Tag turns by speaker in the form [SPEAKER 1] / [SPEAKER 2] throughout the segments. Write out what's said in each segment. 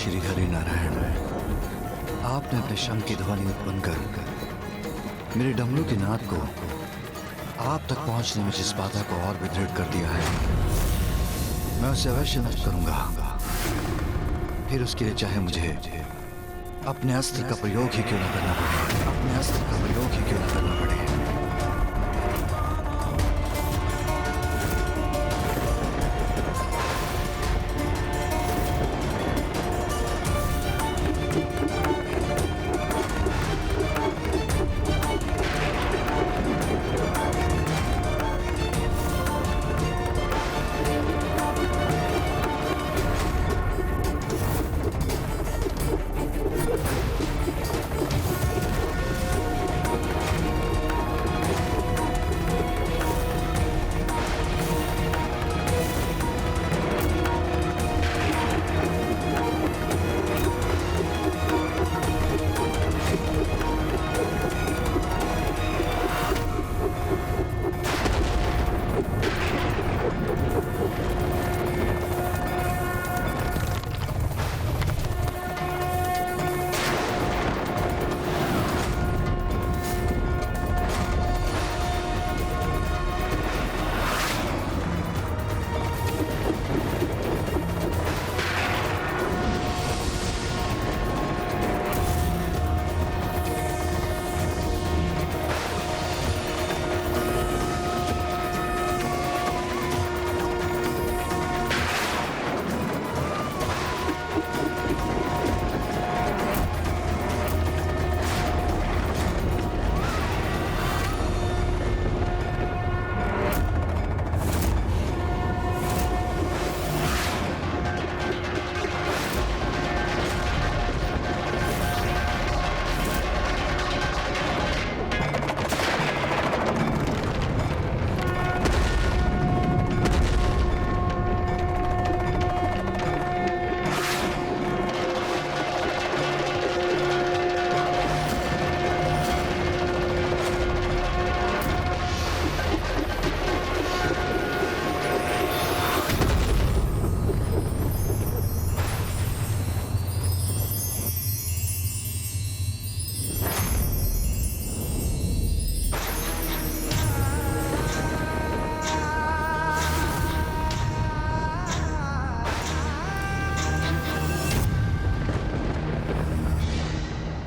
[SPEAKER 1] श्री हरि नारायण, आपने अपने शंख की ध्वनि उत्पन्न कर मेरे डमरू के नाद को आप तक पहुंचने में जिस बाधा को और भी दृढ़ कर दिया है, मैं उसे अवश्य नष्ट करूंगा। फिर उसके लिए चाहे मुझे अपने अस्त्र का प्रयोग ही क्यों न करना पड़े, अपने अस्त्र का प्रयोग ही क्यों न करना पड़े।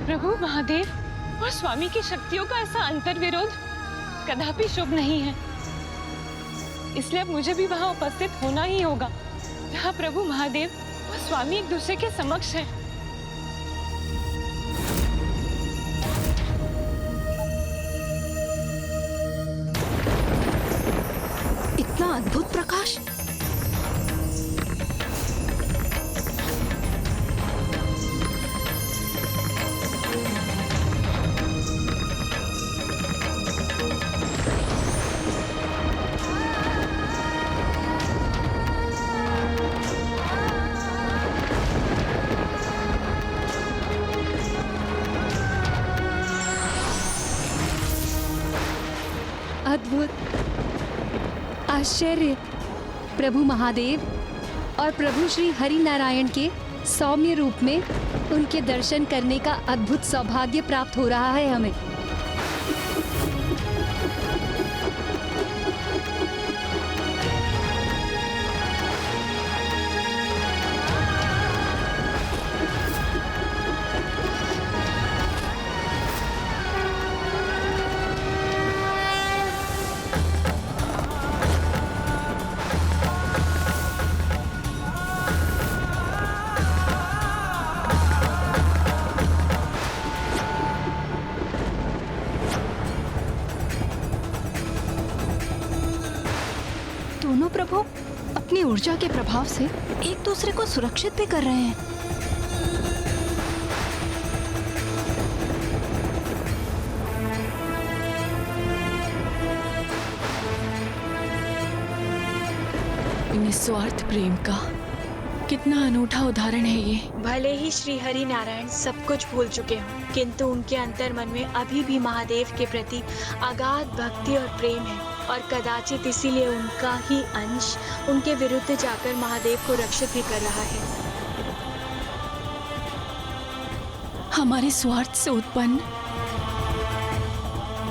[SPEAKER 2] प्रभु महादेव और स्वामी की शक्तियों का ऐसा अंतर विरोध कदापि शुभ नहीं है, इसलिए अब मुझे भी वहां उपस्थित होना ही होगा जहां प्रभु महादेव और स्वामी एक दूसरे के समक्ष हैं।
[SPEAKER 3] इतना अद्भुत प्रकाश!
[SPEAKER 4] अद्भुत, आश्चर्य! प्रभु महादेव और प्रभु श्री हरि नारायण के सौम्य रूप में उनके दर्शन करने का अद्भुत सौभाग्य प्राप्त हो रहा है हमें।
[SPEAKER 3] दोनों प्रभु अपनी ऊर्जा के प्रभाव से एक दूसरे को सुरक्षित भी कर रहे हैं।
[SPEAKER 5] निस्वार्थ प्रेम का कितना अनूठा उदाहरण है ये।
[SPEAKER 6] भले ही श्री हरि नारायण सब कुछ भूल चुके हों, किंतु उनके अंतर मन में अभी भी महादेव के प्रति अगाध भक्ति और प्रेम है, और कदाचित इसीलिए उनका ही अंश उनके विरुद्ध जाकर महादेव को रक्षित भी कर रहा है।
[SPEAKER 5] हमारे स्वार्थ से उत्पन्न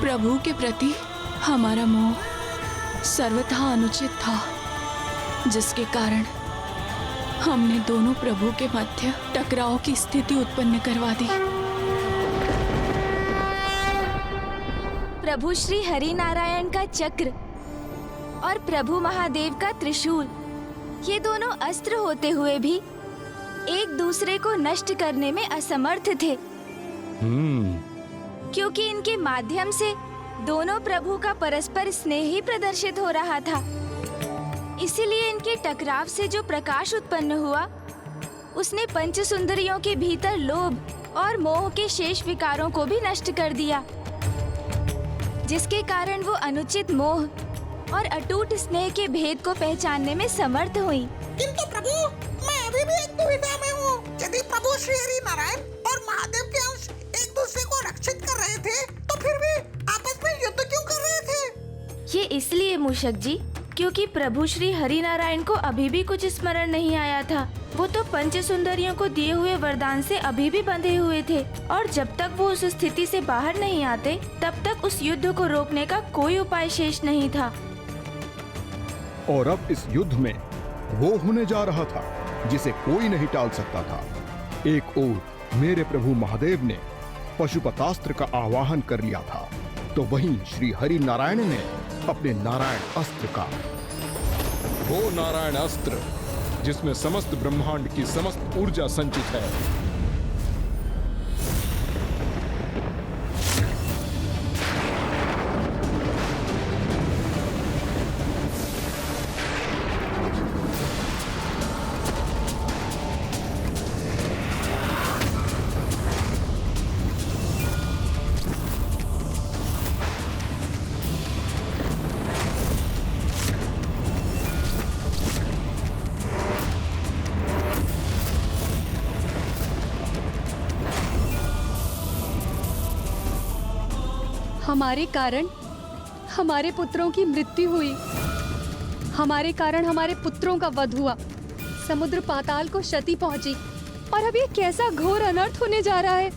[SPEAKER 5] प्रभु के प्रति हमारा मोह सर्वथा अनुचित था, जिसके कारण हमने दोनों प्रभु के मध्य टकराव की स्थिति उत्पन्न करवा दी।
[SPEAKER 6] प्रभु श्री हरि नारायण का चक्र और प्रभु महादेव का त्रिशूल, ये दोनों अस्त्र होते हुए भी एक दूसरे को नष्ट करने में असमर्थ थे, क्योंकि इनके माध्यम से दोनों प्रभु का परस्पर स्नेह ही प्रदर्शित हो रहा था। इसीलिए इनके टकराव से जो प्रकाश उत्पन्न हुआ, उसने पंच सुंदरियों के भीतर लोभ और मोह के शेष विकारों को भी नष्ट कर दिया, जिसके कारण वो अनुचित मोह और अटूट स्नेह के भेद को पहचानने में समर्थ हुई।
[SPEAKER 7] किंतु प्रभु, मैं अभी भी एक दुविधा में हूँ। यदि प्रभु श्री हरि नारायण और महादेव के अंश एक दूसरे को रक्षित कर रहे थे, तो फिर भी आपस में युद्ध क्यों कर रहे थे?
[SPEAKER 6] ये इसलिए मूषक जी, क्योंकि प्रभु श्री हरि नारायण को अभी भी कुछ स्मरण नहीं आया था। वो तो पंच सुंदरियों को दिए हुए वरदान से अभी भी बंधे हुए थे, और जब तक वो उस स्थिति से बाहर नहीं आते, तब तक उस युद्ध को रोकने का कोई उपाय शेष नहीं था।
[SPEAKER 8] और अब इस युद्ध में वो होने जा रहा था जिसे कोई नहीं टाल सकता था। एक ओर मेरे प्रभु महादेव ने पशुपतास्त्र का आवाहन कर लिया था, तो वहीं श्री हरि नारायण ने अपने नारायण अस्त्र का,
[SPEAKER 9] वो नारायण अस्त्र जिसमें समस्त ब्रह्मांड की समस्त ऊर्जा संचित है,
[SPEAKER 4] हमारे कारण हमारे पुत्रों की मृत्यु हुई, हमारे कारण हमारे पुत्रों का वध हुआ, समुद्र पाताल को क्षति पहुंची, और अब ये कैसा घोर अनर्थ होने जा रहा है।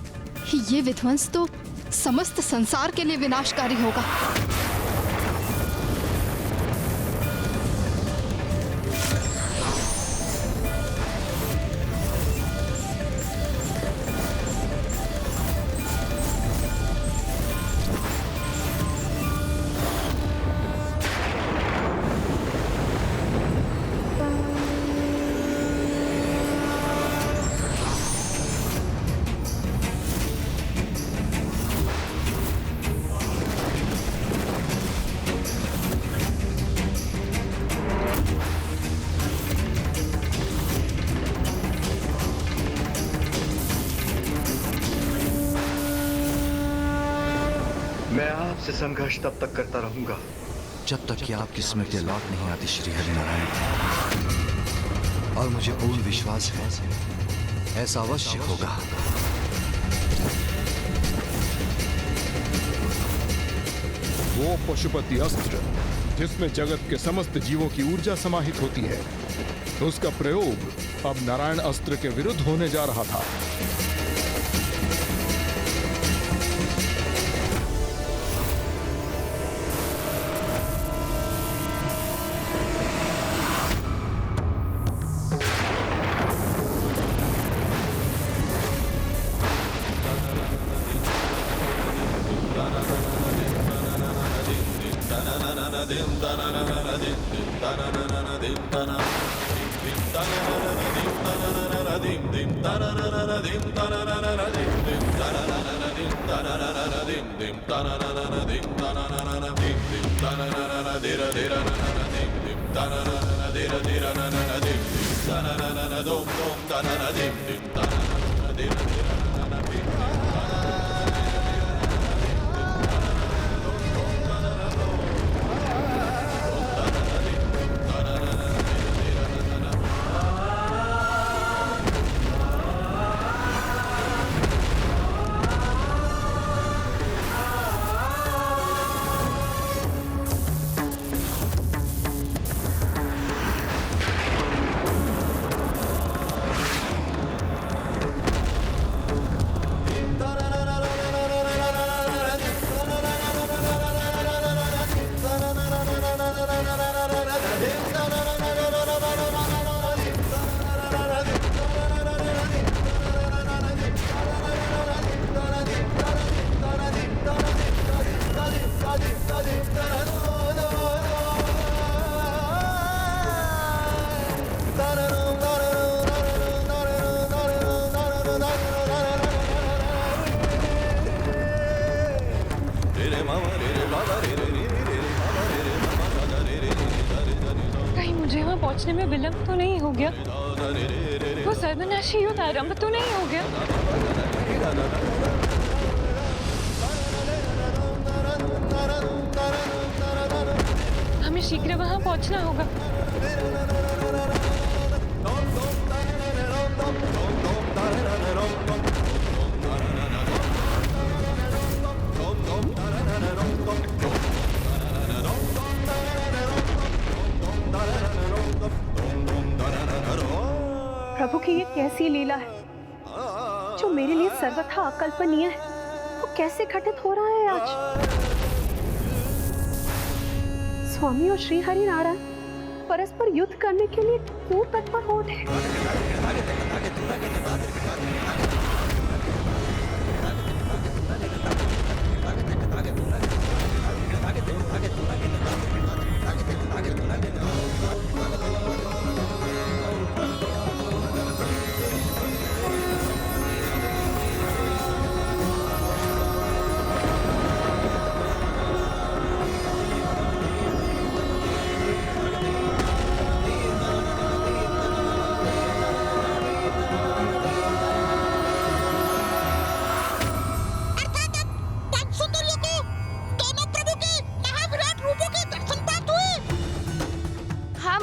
[SPEAKER 3] ये विध्वंस तो समस्त संसार के लिए विनाशकारी होगा।
[SPEAKER 1] मैं आपसे संघर्ष तब तक करता रहूंगा जब तक कि आपकी स्मृति लौट नहीं आती श्री हरिनारायण। और मुझे पूर्ण विश्वास है ऐसा अवश्य होगा।
[SPEAKER 9] वो पशुपति अस्त्र जिसमें जगत के समस्त जीवों की ऊर्जा समाहित होती है, उसका प्रयोग अब नारायण अस्त्र के विरुद्ध होने जा रहा था।
[SPEAKER 2] कहीं मुझे वहाँ पहुँचने में विलंब तो नहीं हो गया? वो सर्वनाशी युद्ध आरंभ तो नहीं हो गया? हमें शीघ्र वहाँ पहुँचना होगा।
[SPEAKER 10] प्रभु की ये कैसी लीला है जो मेरे लिए सर्वथा अकल्पनीय है, वो कैसे घटित हो रहा है आज। स्वामी और श्री हरि नारायण परस्पर युद्ध करने के लिए क्यों तत्पर हो उठे?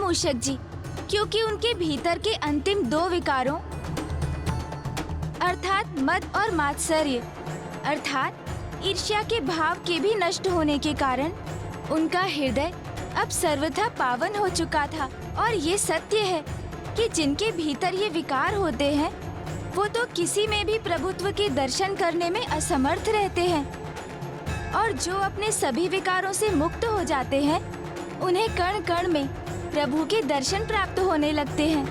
[SPEAKER 6] मूषक जी, क्योंकि उनके भीतर के अंतिम दो विकारों अर्थात मद और मात्सर्य अर्थात ईर्ष्या के भाव के भी नष्ट होने के कारण उनका हृदय अब सर्वथा पावन हो चुका था। और ये सत्य है कि जिनके भीतर ये विकार होते हैं वो तो किसी में भी प्रभुत्व के दर्शन करने में असमर्थ रहते हैं, और जो अपने सभी विकारों से मुक्त हो जाते हैं उन्हें कण कण में प्रभु के दर्शन प्राप्त होने लगते हैं।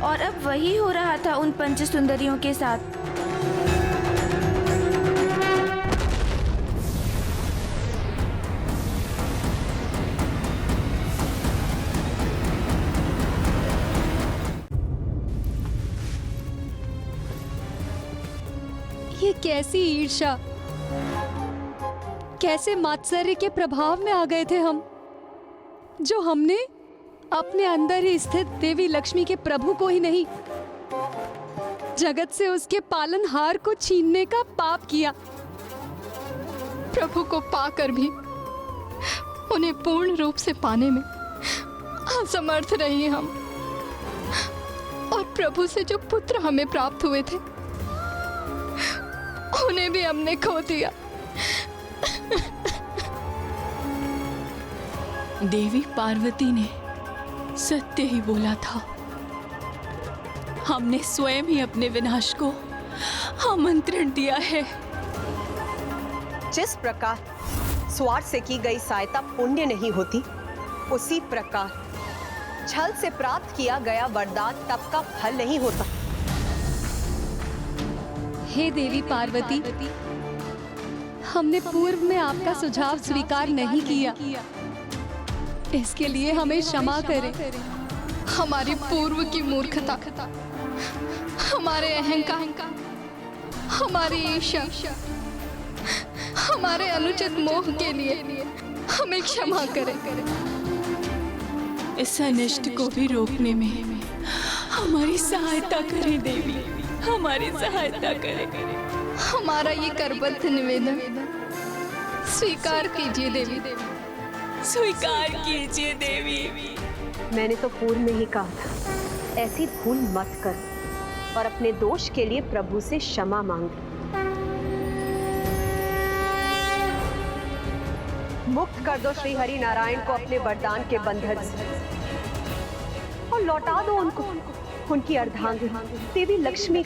[SPEAKER 6] और अब वही हो रहा था उन पंच सुंदरियों के साथ।
[SPEAKER 4] ये कैसी ईर्ष्या, कैसे मात्सर्य के प्रभाव में आ गए थे हम, जो हमने अपने अंदर ही स्थित देवी लक्ष्मी के प्रभु को ही नहीं, जगत से उसके पालनहार को छीनने का पाप किया। प्रभु को पाकर भी उन्हें पूर्ण रूप से पाने में असमर्थ रहे हम, और प्रभु से जो पुत्र हमें प्राप्त हुए थे उन्हें भी हमने खो दिया।
[SPEAKER 5] देवी पार्वती ने सत्य ही बोला था। हमने स्वयं ही अपने विनाश को आमंत्रण दिया है।
[SPEAKER 11] जिस प्रकार स्वार्थ से की गई सहायता पुण्य नहीं होती, उसी प्रकार छल से प्राप्त किया गया वरदान तप का फल नहीं होता।
[SPEAKER 4] हे देवी पार्वती, हमने पूर्व में आपका सुझाव स्वीकार नहीं किया, इसके लिए हमें क्षमा करें। हमारी पूर्व की मूर्खता, हमारे अहंकार, हमारी ईर्ष्या, हमारे अनुचित मोह के लिए हमें क्षमा करें।
[SPEAKER 5] इस अनिष्ट को भी रोकने में हमारी सहायता करें देवी, हमारी सहायता करें।
[SPEAKER 4] हमारा ये करबद्ध निवेदन स्वीकार कीजिए देवी,
[SPEAKER 5] स्वीकार कीजिए देवी।
[SPEAKER 11] मैंने तो पूर्व में ही कहा था, ऐसी भूल मत कर और अपने दोष के लिए प्रभु से क्षमा मांग। मुक्त कर दो श्री हरि नारायण को अपने वरदान के बंधन से, और लौटा दो उनको उनकी अर्धांगिनी देवी लक्ष्मी।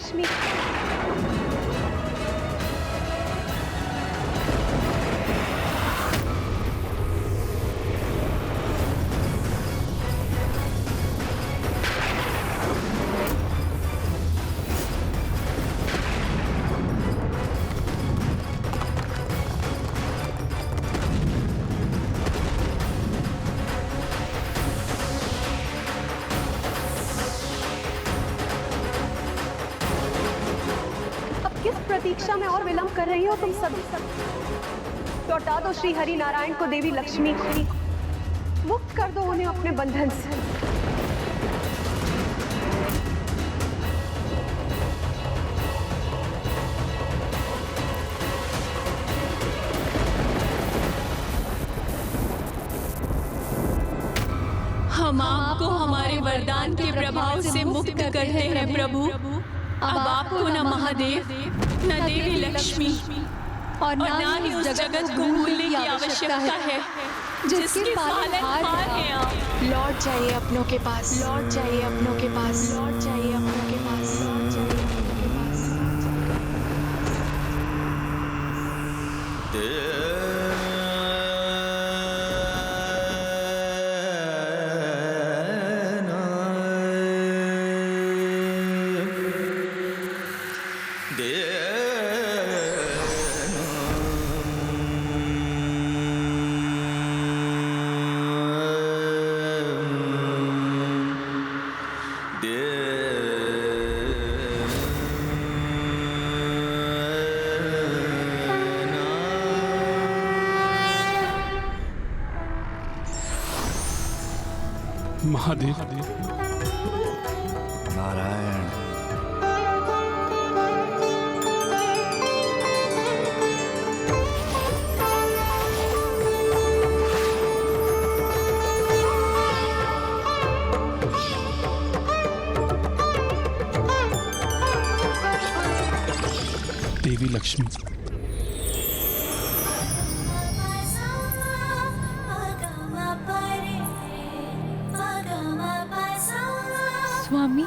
[SPEAKER 10] प्रतीक्षा में और विलंब कर रही हो तुम सब। लौटा दो श्री हरि नारायण को देवी लक्ष्मी को, मुक्त कर दो उन्हें अपने बंधन से।
[SPEAKER 5] हम आपको हमारे वरदान के प्रभाव से मुक्त करते हैं प्रभु। अब आपको न महादेव, न देवी लक्ष्मी और न ही उस जगत को भूलने की आवश्यकता है जिसके पालनहार हैं आप।
[SPEAKER 3] लौट जाइए अपनों के पास, लौट जाइए अपनों के पास, लौट जाइए अपनों के पास, लौट जाइए अपनों के पास।
[SPEAKER 12] महादेव,
[SPEAKER 1] नारायण,
[SPEAKER 12] देवी लक्ष्मी,
[SPEAKER 5] स्वामी,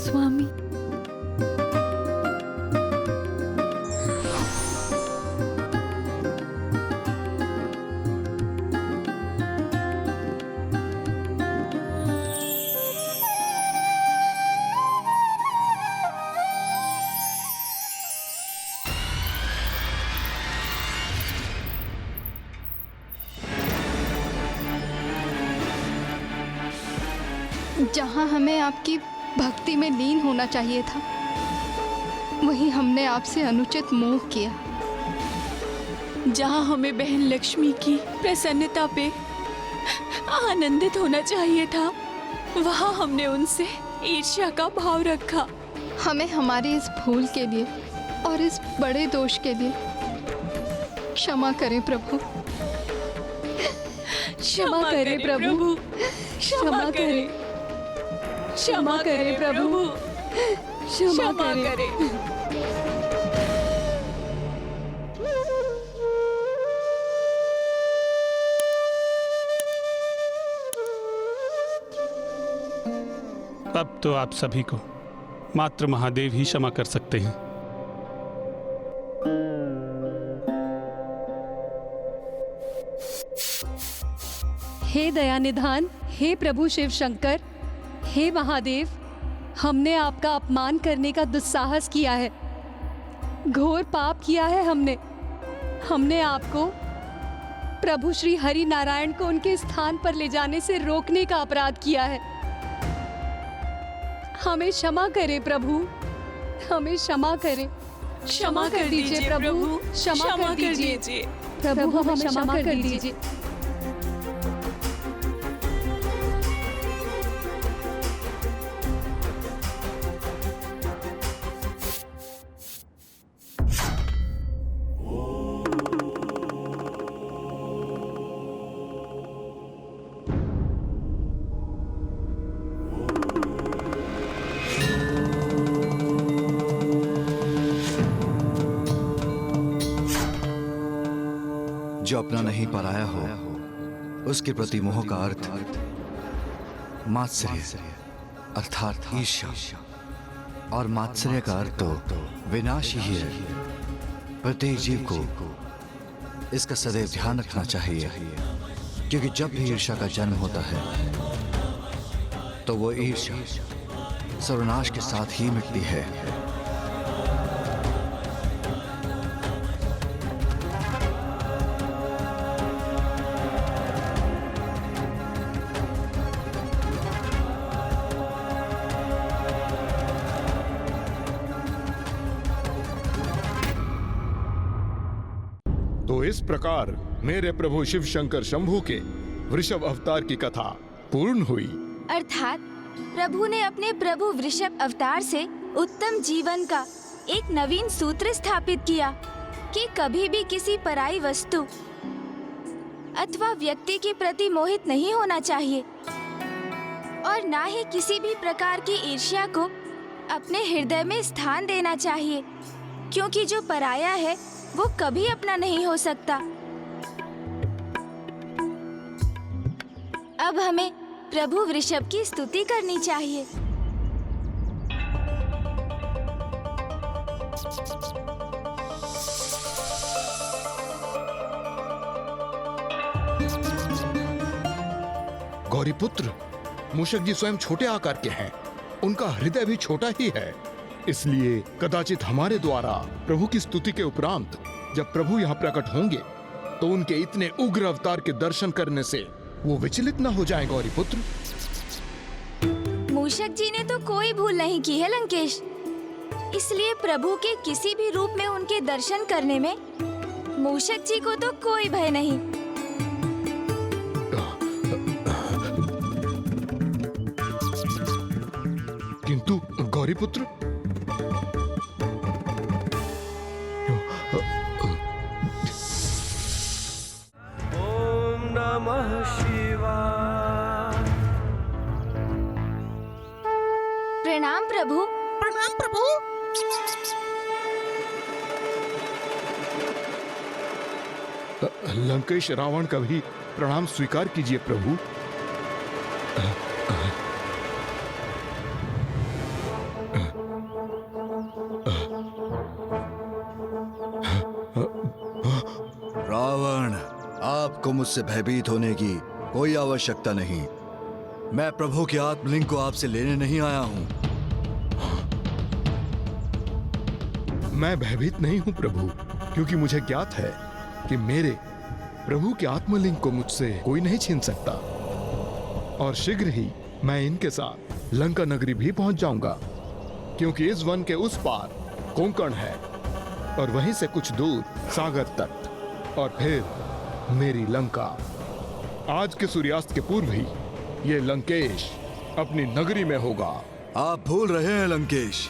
[SPEAKER 5] स्वामी,
[SPEAKER 3] जहाँ हमें आपकी भक्ति में लीन होना चाहिए था, वहीं हमने आपसे अनुचित मोह किया।
[SPEAKER 5] जहाँ हमें बहन लक्ष्मी की प्रसन्नता पे आनंदित होना चाहिए था, वहाँ हमने उनसे ईर्ष्या का भाव रखा।
[SPEAKER 3] हमें हमारी इस भूल के लिए और इस बड़े दोष के लिए क्षमा करें प्रभु।
[SPEAKER 5] क्षमा करें प्रभु, क्षमा करें, क्षमा करें प्रभु, क्षमा करें।
[SPEAKER 12] अब तो आप सभी को मात्र महादेव ही क्षमा कर सकते हैं।
[SPEAKER 4] हे दया निधान, हे प्रभु शिव शंकर, हे महादेव, हमने आपका अपमान करने का दुस्साहस किया है, घोर पाप किया है। हमने आपको प्रभु श्री हरि नारायण को उनके स्थान पर ले जाने से रोकने का अपराध किया है। हमें क्षमा करें प्रभु, हमें क्षमा करें। क्षमा कर दीजिए प्रभु, क्षमा कर दीजिए प्रभु, हमें क्षमा कर दीजिए।
[SPEAKER 1] जो अपना नहीं पराया हो उसके प्रति मोह का अर्थ मात्सर्य अर्थात ईर्ष्या, और मात्सर्य का अर्थ तो विनाश ही है। प्रत्येक जीव को इसका सदैव ध्यान रखना चाहिए, क्योंकि जब भी ईर्ष्या का जन्म होता है तो वो ईर्ष्या सर्वनाश के साथ ही मिटती है।
[SPEAKER 9] तो इस प्रकार मेरे प्रभु शिव शंकर शंभू के वृषभ अवतार की कथा पूर्ण हुई।
[SPEAKER 6] अर्थात प्रभु ने अपने प्रभु वृषभ अवतार से उत्तम जीवन का एक नवीन सूत्र स्थापित किया कि कभी भी किसी पराई वस्तु अथवा व्यक्ति के प्रति मोहित नहीं होना चाहिए और ना ही किसी भी प्रकार की ईर्ष्या को अपने हृदय में स्थान देना चाहिए, क्योंकि जो पराया है वो कभी अपना नहीं हो सकता। अब हमें प्रभु वृषभ की स्तुति करनी चाहिए।
[SPEAKER 9] गौरीपुत्र, मूषक जी स्वयं छोटे आकार के हैं, उनका हृदय भी छोटा ही है, इसलिए कदाचित हमारे द्वारा प्रभु की स्तुति के उपरांत जब प्रभु यहाँ प्रकट होंगे तो उनके इतने उग्र अवतार के दर्शन करने से वो विचलित न हो जाएं। गौरीपुत्र,
[SPEAKER 6] मूषक जी ने तो कोई भूल नहीं की है लंकेश, इसलिए प्रभु के किसी भी रूप में उनके दर्शन करने में मूषक जी को तो कोई भय नहीं।
[SPEAKER 9] किंतु गौरीपुत्र,
[SPEAKER 13] ओम नमः शिवाय।
[SPEAKER 6] प्रणाम प्रभु।
[SPEAKER 7] प्रणाम प्रभु।
[SPEAKER 9] लंकेश रावण का भी प्रणाम स्वीकार कीजिए प्रभु।
[SPEAKER 1] रावण, आपको मुझसे भयभीत होने की कोई आवश्यकता नहीं। मैं प्रभु के आत्मलिंग को आपसे लेने नहीं आया हूं।
[SPEAKER 9] मैं भयभीत नहीं हूं प्रभु, क्योंकि मुझे ज्ञात है कि मेरे प्रभु के आत्मलिंग को मुझसे कोई नहीं छीन सकता, और शीघ्र ही मैं इनके साथ लंका नगरी भी पहुंच जाऊंगा, क्योंकि इस वन के उस पार कोंकण है और वहीं से कुछ दूर सागर तट, और फिर मेरी लंका। आज के सूर्यास्त के पूर्व ही ये लंकेश अपनी नगरी में होगा।
[SPEAKER 1] आप भूल रहे हैं लंकेश,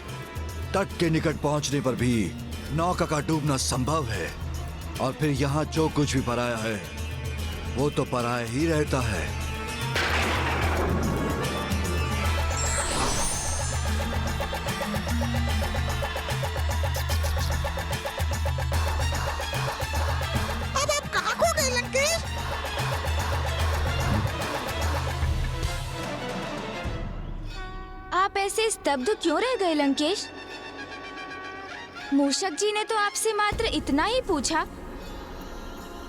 [SPEAKER 1] तट के निकट पहुंचने पर भी नौका का डूबना संभव है, और फिर यहाँ जो कुछ भी पराया है वो तो पराया ही रहता है।
[SPEAKER 7] अब आप कहाँ खो गए लंकेश?
[SPEAKER 6] आप ऐसे स्तब्ध क्यों रह गए लंकेश? मूषक जी ने तो आपसे मात्र इतना ही पूछा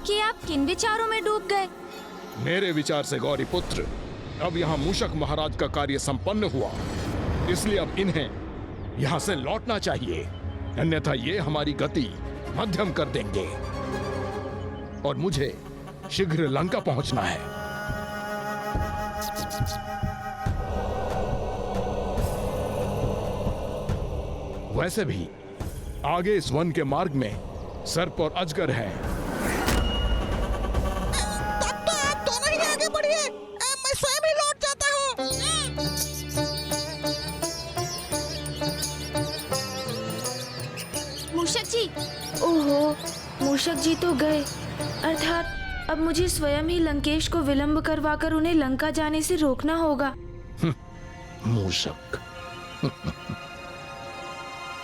[SPEAKER 6] कि आप किन विचारों में डूब गए।
[SPEAKER 9] मेरे विचार से गौरीपुत्र, अब यहाँ मूषक महाराज का कार्य संपन्न हुआ, इसलिए अब इन्हें यहाँ से लौटना चाहिए, अन्यथा ये हमारी गति मध्यम कर देंगे और मुझे शीघ्र लंका पहुंचना है। वैसे भी आगे इस वन के मार्ग में सर्प और अजगर हैं।
[SPEAKER 7] तब तो आप दोनों ही आगे बढ़िए, मैं स्वयं ही लौट जाता हूँ।
[SPEAKER 6] मूषक जी, ओहो, मूषक जी तो गए, अर्थात अब मुझे स्वयं ही लंकेश को विलंब करवाकर उन्हें लंका जाने से रोकना होगा।
[SPEAKER 9] मूषक।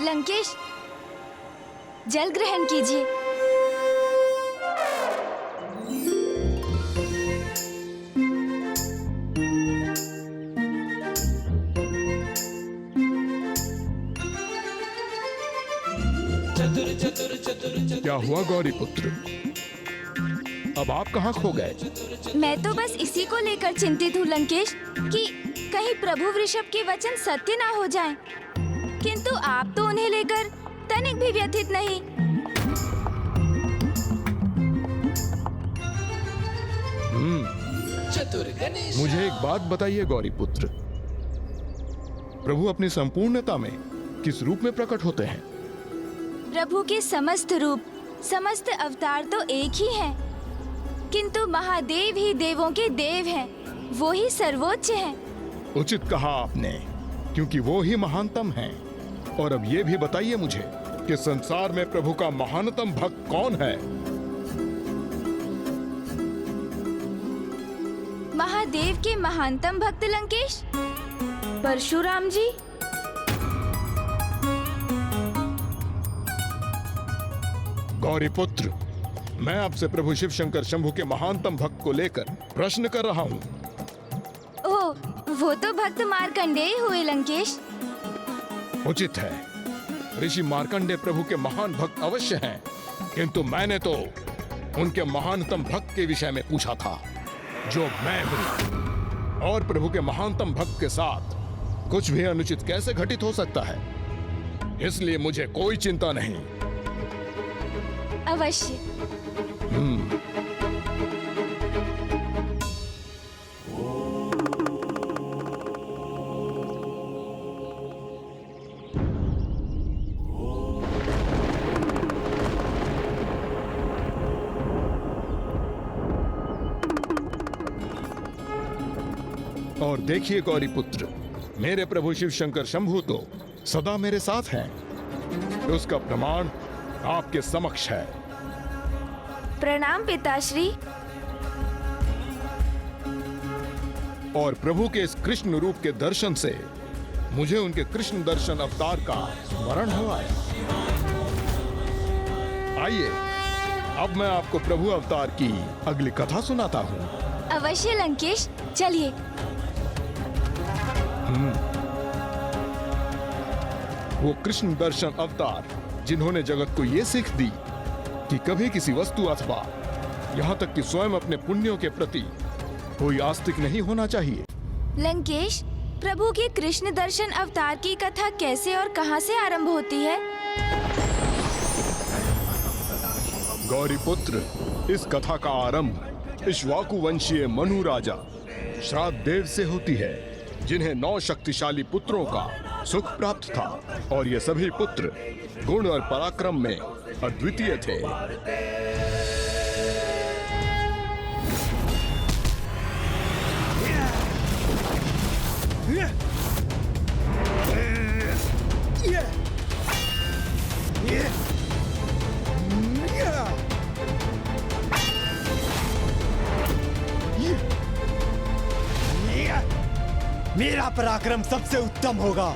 [SPEAKER 6] लंकेश, जल ग्रहण कीजिए।
[SPEAKER 8] क्या हुआ गौरी पुत्र? अब आप कहाँ खो गए?
[SPEAKER 6] मैं तो बस इसी को लेकर चिंतित हूँ लंकेश कि कहीं प्रभु वृषभ के वचन सत्य ना हो जाएं। किंतु आप तो उन्हें लेकर तनिक भी व्यथित नहीं।
[SPEAKER 8] मुझे एक बात बताइए गौरी पुत्र, प्रभु अपनी संपूर्णता में किस रूप में प्रकट होते हैं?
[SPEAKER 6] प्रभु के समस्त रूप, समस्त अवतार तो एक ही हैं, किंतु महादेव ही देवों के देव हैं, वो ही सर्वोच्च हैं।
[SPEAKER 8] उचित कहा आपने, क्योंकि वो ही महानतम हैं। और अब ये भी बताइए मुझे कि संसार में प्रभु का महानतम भक्त कौन है?
[SPEAKER 6] महादेव के महानतम भक्त लंकेश परशुराम जी।
[SPEAKER 8] गौरी पुत्र, मैं आपसे प्रभु शिव शंकर शंभु के महानतम भक्त को लेकर प्रश्न कर रहा हूँ।
[SPEAKER 6] ओह, वो तो भक्त मार्कंडेय हुए लंकेश।
[SPEAKER 8] उचित है, ऋषि मार्कंडेय प्रभु के महान भक्त अवश्य हैं, किंतु मैंने तो उनके महानतम भक्त के विषय में पूछा था, जो मैं हूँ। और प्रभु के महानतम भक्त के साथ कुछ भी अनुचित कैसे घटित हो सकता है? इसलिए मुझे कोई चिंता नहीं।
[SPEAKER 6] अवश्य।
[SPEAKER 8] और देखिए गौरी पुत्र, मेरे प्रभु शिव शंकर शंभु तो सदा मेरे साथ हैं। उसका प्रमाण आपके समक्ष है।
[SPEAKER 6] प्रणाम पिताश्री।
[SPEAKER 8] और प्रभु के इस कृष्ण रूप के दर्शन से मुझे उनके कृष्ण दर्शन अवतार का स्मरण हुआ है। आइए, अब मैं आपको प्रभु अवतार की अगली कथा सुनाता हूँ।
[SPEAKER 6] अवश्य लंकेश, चलिए।
[SPEAKER 8] वो कृष्ण दर्शन अवतार जिन्होंने जगत को ये सीख दी कि कभी किसी वस्तु अथवा यहाँ तक कि स्वयं अपने पुण्यों के प्रति कोई आस्तिक नहीं होना चाहिए।
[SPEAKER 6] लंकेश, प्रभु के कृष्ण दर्शन अवतार की कथा कैसे और कहां से आरंभ होती है?
[SPEAKER 8] गौरी पुत्र, इस कथा का आरंभ इक्ष्वाकु वंशीय मनु राजा श्राद्ध देव से होती है, जिन्हें 9 शक्तिशाली पुत्रों का सुख प्राप्त था। और ये सभी पुत्र गुण और पराक्रम में अद्वितीय थे।
[SPEAKER 14] मेरा पराक्रम सबसे उत्तम होगा,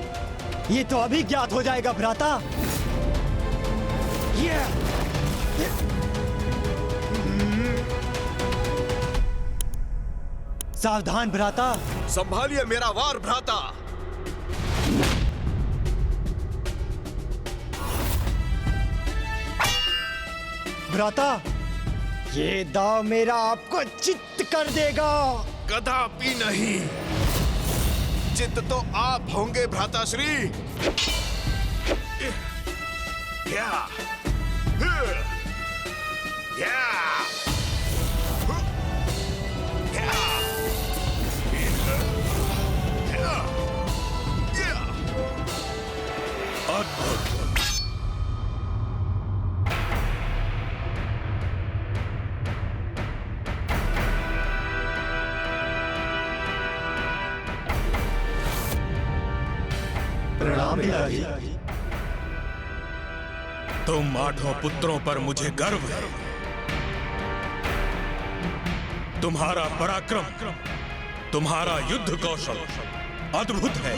[SPEAKER 14] ये तो अभी ज्ञात हो जाएगा भ्राता। सावधान भ्राता।
[SPEAKER 15] संभालिए मेरा वार भ्राता।
[SPEAKER 14] भ्राता, ये दाव मेरा आपको चित्त कर देगा।
[SPEAKER 15] कदापि नहीं, चित्त तो आप होंगे भ्राताश्री। अद्भुत।
[SPEAKER 14] प्रणाम पिताजी।
[SPEAKER 15] तुम 8 पुत्रों पर मुझे गर्व है। तुम्हारा पराक्रम, तुम्हारा युद्ध कौशल अद्भुत है।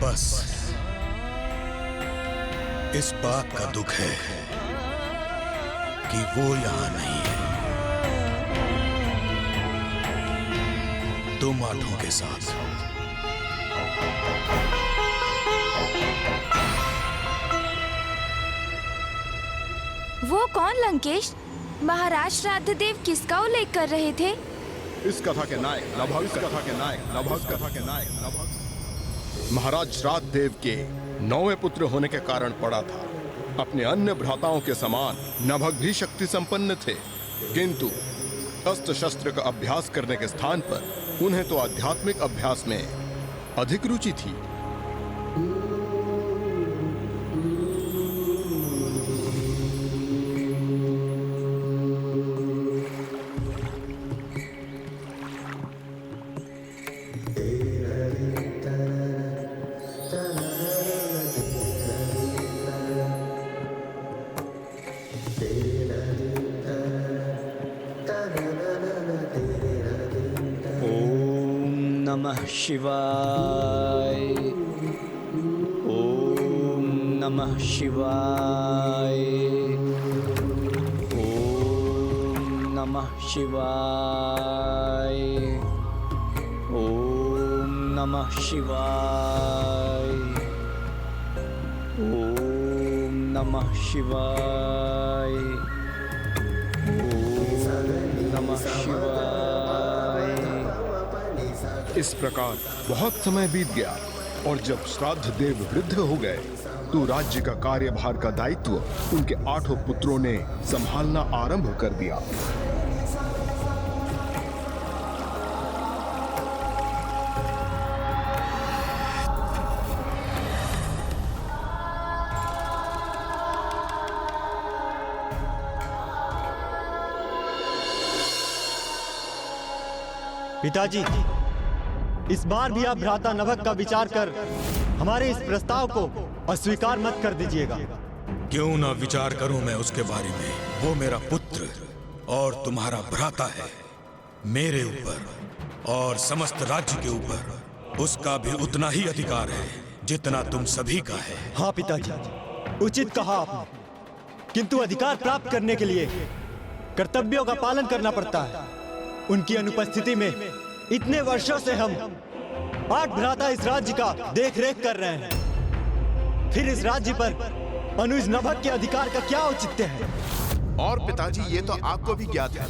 [SPEAKER 15] बस इस बात का दुख है कि वो यहां नहीं है। तुम 8 के साथ
[SPEAKER 6] वो कौन लंकेश? महाराज श्राद्ध देव किसका उल्लेख कर रहे थे?
[SPEAKER 8] इस कथा के नायक नभग महाराज श्राद्ध देव के 9वें पुत्र होने के कारण पड़ा था। अपने अन्य भ्राताओं के समान नभग भी शक्ति संपन्न थे, किंतु अस्त्र शस्त्र का अभ्यास करने के स्थान पर उन्हें तो आध्यात्मिक अभ्यास में अधिक रुचि थी।
[SPEAKER 14] नमः शिवाय। ओम नमः शिवाय। ओम नमः शिवाय। ओम नमः शिवाय। ओम नमः शिवाय। ओम नमः शिवाय।
[SPEAKER 8] इस प्रकार बहुत समय बीत गया और जब श्राद्ध देव वृद्ध हो गए तो राज्य का कार्यभार का दायित्व उनके 8 पुत्रों ने संभालना आरंभ कर दिया।
[SPEAKER 14] पिताजी, इस बार भी आप भ्राता नभग का विचार कर हमारे इस प्रस्ताव को अस्वीकार मत कर दीजिएगा।
[SPEAKER 15] क्यों ना विचार करूं मैं उसके बारे में? वो मेरा पुत्र और तुम्हारा भ्राता है। मेरे ऊपर और समस्त राज्य के ऊपर उसका भी उतना ही अधिकार है जितना तुम सभी का है।
[SPEAKER 14] हाँ पिताजी, उचित कहा आपने, किंतु अधिकार प्राप्त करने के लिए कर्तव्यों का पालन करना पड़ता है। उनकी अनुपस्थिति में इतने वर्षों से हम 8 भ्राता इस राज्य का देख रेख कर रहे हैं, फिर इस राज्य पर अनुज नभग के अधिकार का क्या औचित्य है?
[SPEAKER 16] और पिताजी, ये तो आपको भी ज्ञात है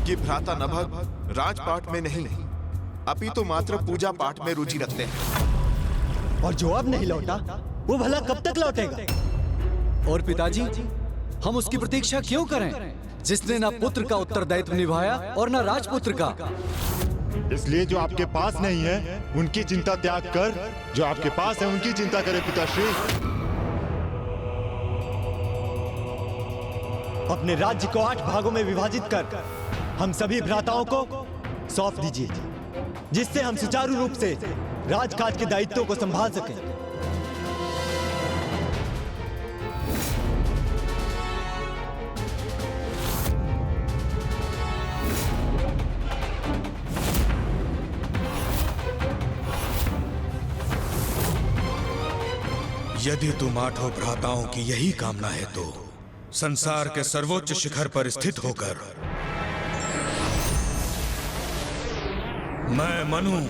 [SPEAKER 16] कि भ्राता नभग राजपाट में नहीं अपितु मात्र पूजा पाठ में रुचि रखते हैं।
[SPEAKER 14] और जो अब नहीं लौटा वो भला कब तक लौटेगा?
[SPEAKER 1] और पिताजी, हम उसकी प्रतीक्षा क्यों करें जिसने ना पुत्र का उत्तरदायित्व निभाया और ना राजपुत्र का?
[SPEAKER 17] इसलिए जो आपके पास नहीं है उनकी चिंता त्याग कर जो आपके पास है उनकी चिंता करे पिताश्री।
[SPEAKER 14] अपने राज्य को 8 भागों में विभाजित कर हम सभी भ्राताओं को सौंप दीजिए, जिससे हम सुचारू रूप से राजकाज के दायित्वों को संभाल सकें।
[SPEAKER 15] यदि तुम 8 भ्राताओं की यही कामना है तो संसार के सर्वोच्च शिखर पर स्थित होकर मैं मनु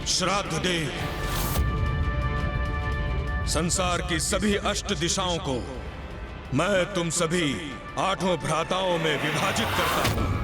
[SPEAKER 15] श्राद्ध देव संसार की सभी 8 दिशाओं को मैं तुम सभी 8 भ्राताओं में विभाजित करता हूं।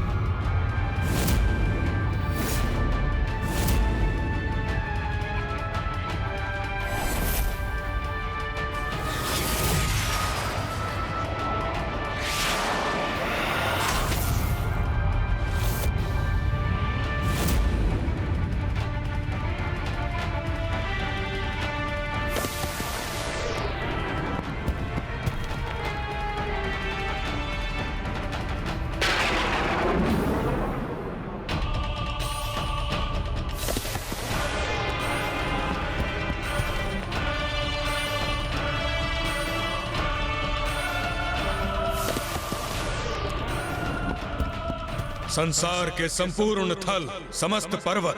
[SPEAKER 15] संसार के संपूर्ण थल, समस्त पर्वत,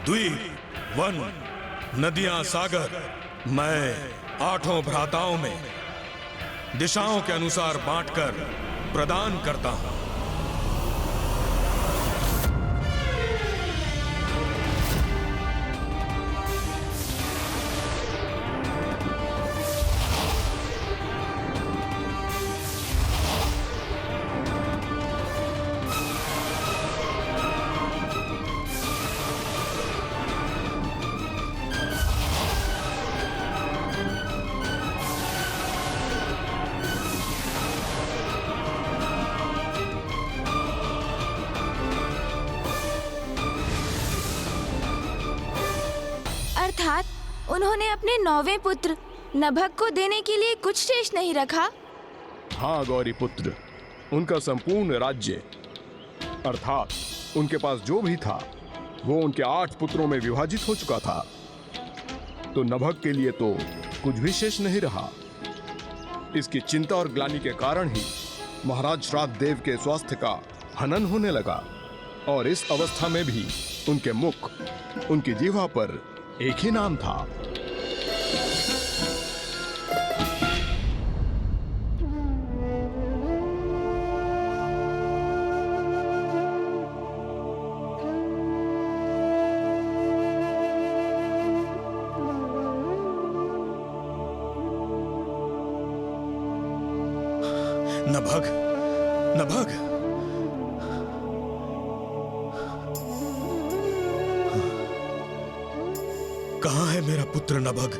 [SPEAKER 15] द्वीप, वन, नदियां, सागर मैं 8 भ्राताओं में दिशाओं के अनुसार बांटकर प्रदान करता हूं।
[SPEAKER 6] उन्होंने अपने 9वें पुत्र नभग को देने के लिए कुछ शेष नहीं रखा?
[SPEAKER 8] हाँ गौरी पुत्र, उनका संपूर्ण राज्य अर्थात उनके पास जो भी था वो उनके 8 पुत्रों में विभाजित हो चुका था। तो नभग के लिए तो कुछ भी शेष नहीं रहा। इसकी चिंता और ग्लानि के कारण ही महाराज श्राद्ध देव के स्वास्थ्य का हनन होने लगा और इस अवस्था में भी उनके मुख, उनकी जीवा पर एक ही नाम था।
[SPEAKER 15] नभग, नभग, कहाँ है मेरा पुत्र नभग?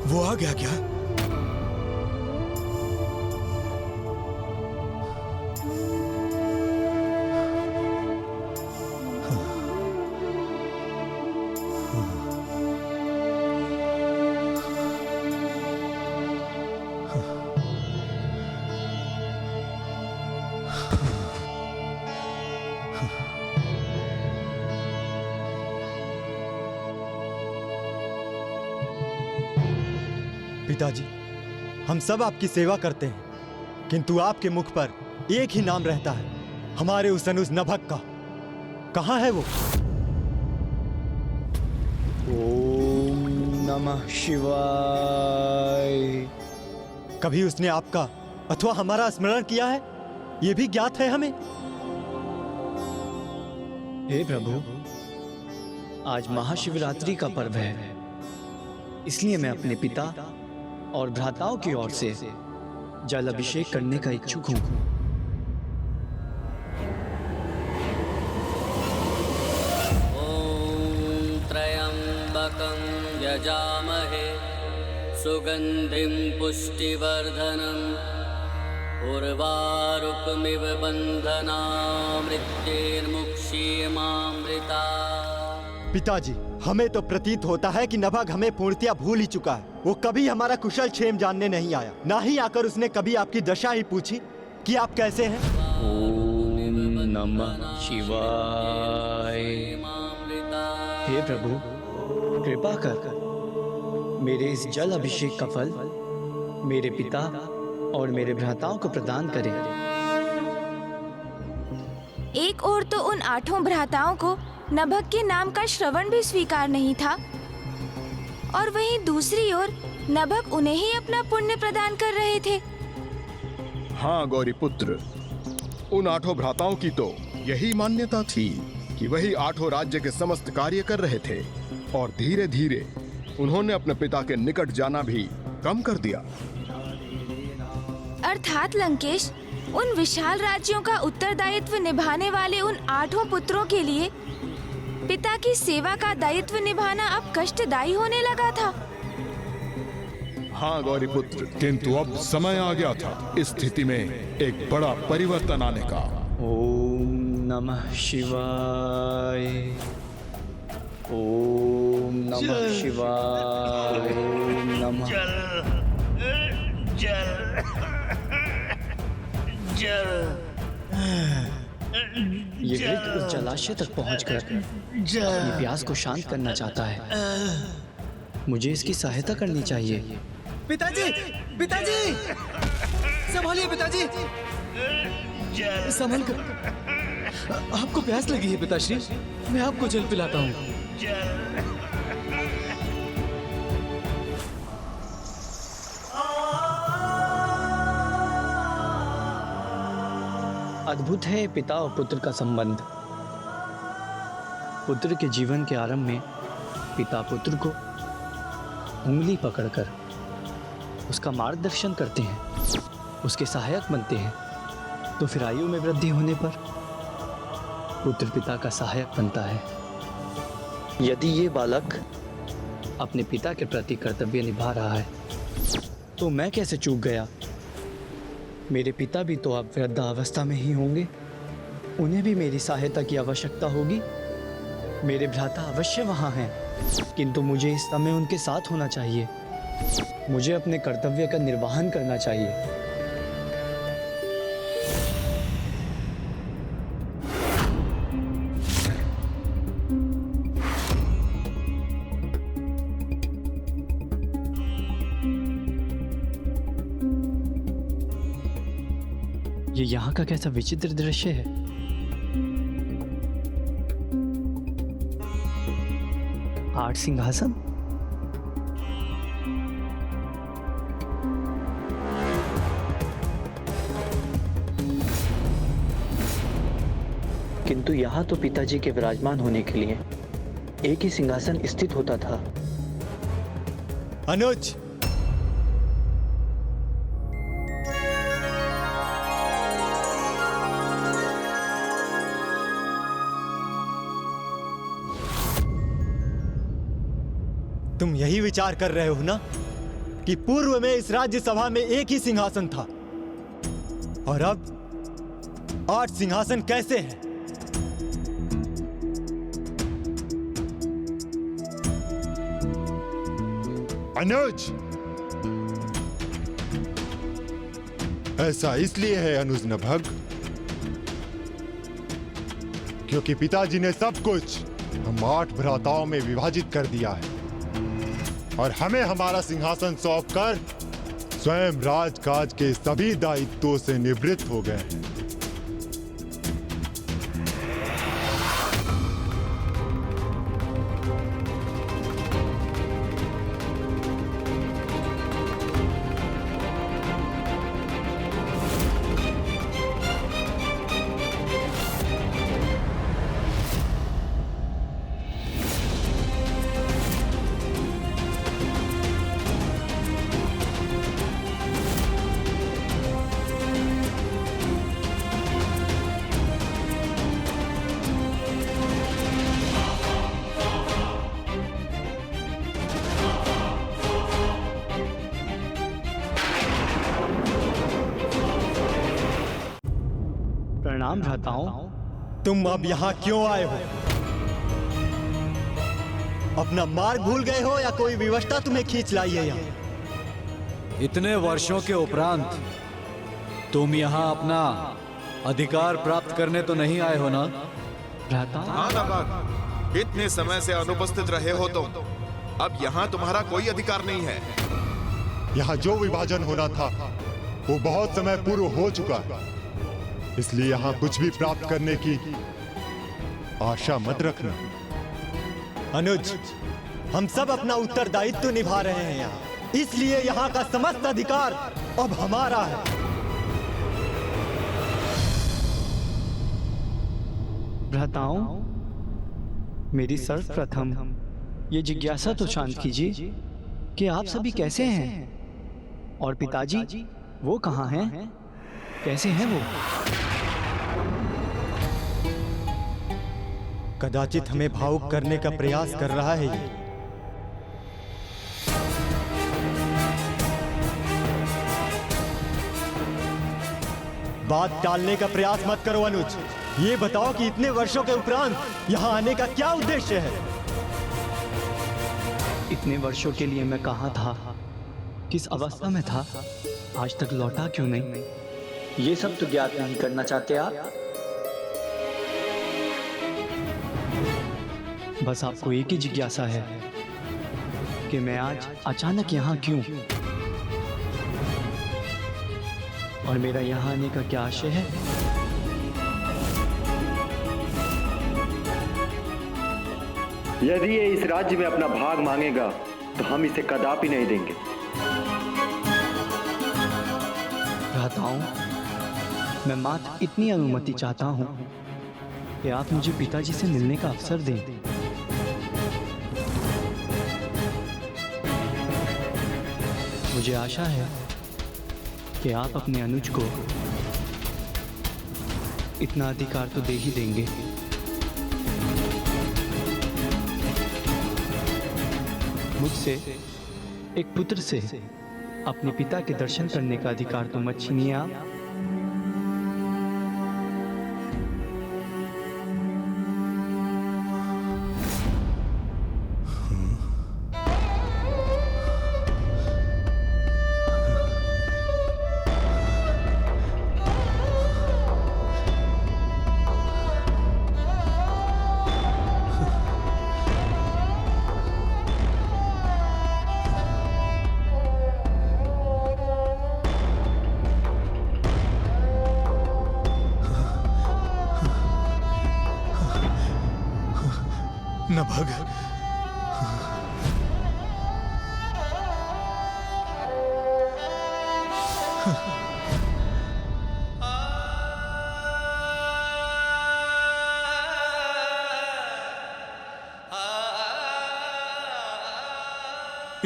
[SPEAKER 15] वो आ गया क्या?
[SPEAKER 14] पिताजी, हम सब आपकी सेवा करते हैं, किंतु आपके मुख पर एक ही नाम रहता है, हमारे उस अनुज नभग का। कहाँ है वो?
[SPEAKER 18] ओम नमः शिवाय।
[SPEAKER 14] कभी उसने आपका अथवा हमारा स्मरण किया है? ये भी ज्ञात है हमें।
[SPEAKER 18] हे प्रभु, आज महाशिवरात्रि का पर्व है, इसलिए मैं अपने पिता और भ्राताओं की ओर से जल अभिषेक करने का इच्छुक हूं।
[SPEAKER 19] ओम त्र्यंबकं यजामहे सुगंधिं पुष्टिवर्धनम् उर्वारुकमिव बंधनामृत्यैर्मुक्षीयमामृता।
[SPEAKER 14] पिताजी, हमें तो प्रतीत होता है कि नभग हमें पूर्णतया भूल ही चुका है। वो कभी हमारा कुशल क्षेम जानने नहीं आया, ना ही आकर उसने कभी आपकी दशा ही पूछी कि आप कैसे हैं।
[SPEAKER 18] ओम नमः शिवाय। हे प्रभु, कृपा कर मेरे इस जल अभिषेक का फल मेरे पिता और मेरे भ्राताओं को प्रदान करें।
[SPEAKER 6] एक ओर तो उन 8 भ्राताओं को नभग के नाम का श्रवण भी स्वीकार नहीं था, और वहीं दूसरी ओर नभग उन्हें ही अपना पुण्य प्रदान कर रहे थे।
[SPEAKER 8] हाँ गौरी पुत्र, उन 8 भ्राताओं की तो यही मान्यता थी कि वही 8 राज्य के समस्त कार्य कर रहे थे, और धीरे धीरे उन्होंने अपने पिता के निकट जाना भी कम कर दिया।
[SPEAKER 6] अर्थात लंकेश, उन विशाल राज्यों का उत्तरदायित्व निभाने वाले उन 8 पुत्रों के लिए पिता की सेवा का दायित्व निभाना अब कष्टदायी होने लगा था।
[SPEAKER 8] हाँ गौरी पुत्र, किंतु अब समय आ गया था इस स्थिति में एक बड़ा परिवर्तन आने का।
[SPEAKER 18] ओम नमः शिवाय। ओम नमः शिवाय। ओम नमः। ये वृद्ध उस जलाशय तक पहुंचकर अपनी प्यास को शांत करना चाहता है। मुझे इसकी सहायता करनी चाहिए।
[SPEAKER 20] पिताजी, पिताजी, संभालिए पिताजी, संभल कर। आपको प्यास लगी है पिताश्री, मैं आपको जल पिलाता हूँ।
[SPEAKER 18] अद्भुत है पिता और पुत्र का संबंध। पुत्र के जीवन के आरंभ में पिता पुत्र को उंगली पकड़कर उसका मार्गदर्शन करते हैं, उसके सहायक बनते हैं। तो फिर आयु में वृद्धि होने पर पुत्र पिता का सहायक बनता है। यदि ये बालक अपने पिता के प्रति कर्तव्य निभा रहा है तो मैं कैसे चूक गया? मेरे पिता भी तो अब वृद्धावस्था में ही होंगे, उन्हें भी मेरी सहायता की आवश्यकता होगी। मेरे भ्राता अवश्य वहाँ हैं। किंतु मुझे इस समय उनके साथ होना चाहिए। मुझे अपने कर्तव्य का निर्वहन करना चाहिए। ये यहाँ का कैसा विचित्र दृश्य है। आठ सिंहासन, किंतु यहाँ तो पिताजी के विराजमान होने के लिए एक ही सिंहासन स्थित होता था।
[SPEAKER 14] अनुज, तुम यही विचार कर रहे हो ना कि पूर्व में इस राज्यसभा में एक ही सिंहासन था और अब 8 सिंहासन कैसे हैं?
[SPEAKER 17] अनुज, ऐसा इसलिए है अनुज नभग क्योंकि पिताजी ने सब कुछ हम 8 भ्राताओं में विभाजित कर दिया है और हमें हमारा सिंहासन सौंपकर स्वयं राजकाज के सभी दायित्वों से निवृत्त हो गए हैं।
[SPEAKER 18] प्रणाम भ्राताओं।
[SPEAKER 14] तुम अब यहाँ क्यों आए हो? अपना मार्ग भूल गए हो या कोई विवशता तुम्हें खींच लाई है यहाँ?
[SPEAKER 1] इतने वर्षों के उपरांत तुम यहाँ अपना अधिकार प्राप्त करने तो नहीं आए हो ना?
[SPEAKER 18] भ्राता,
[SPEAKER 16] हाँ नभग, इतने समय से अनुपस्थित रहे हो तो अब यहाँ तुम्हारा कोई अधिकार नहीं है।
[SPEAKER 17] यहाँ जो विभाजन होना था वो बहुत समय पूर्व हो चुका है, इसलिए यहाँ कुछ भी प्राप्त करने की आशा मत रखना।
[SPEAKER 14] अनुज, हम सब अपना उत्तरदायित्व निभा रहे हैं यहाँ, इसलिए यहाँ का समस्त अधिकार अब हमारा है।
[SPEAKER 18] भ्राताओं, मेरी सर्वप्रथम ये जिज्ञासा तो शांत कीजिए कि आप सभी कैसे हैं और पिताजी वो कहाँ हैं? कैसे हैं वो?
[SPEAKER 14] कदाचित हमें भावुक करने का प्रयास कर रहा है ये। बात टालने का प्रयास मत करो अनुज। ये बताओ कि इतने वर्षों के उपरांत यहाँ आने का क्या उद्देश्य है?
[SPEAKER 18] इतने वर्षों के लिए मैं कहाँ था, किस अवस्था में था, आज तक लौटा क्यों नहीं? ये सब तो ज्ञात नहीं करना चाहते आप? बस आपको एक ही जिज्ञासा है कि मैं आज अचानक यहाँ क्यों और मेरा यहाँ आने का क्या आशय है?
[SPEAKER 21] यदि ये इस राज्य में अपना भाग मांगेगा तो हम इसे कदापि नहीं देंगे।
[SPEAKER 18] भ्राताओं, मैं मात्र इतनी अनुमति चाहता हूँ कि आप मुझे पिताजी से मिलने का अवसर दें। मुझे आशा है कि आप अपने अनुज को इतना अधिकार तो दे ही देंगे। मुझसे एक पुत्र से अपने पिता के दर्शन करने का अधिकार तो मत छीनिए आप।
[SPEAKER 9] नभग।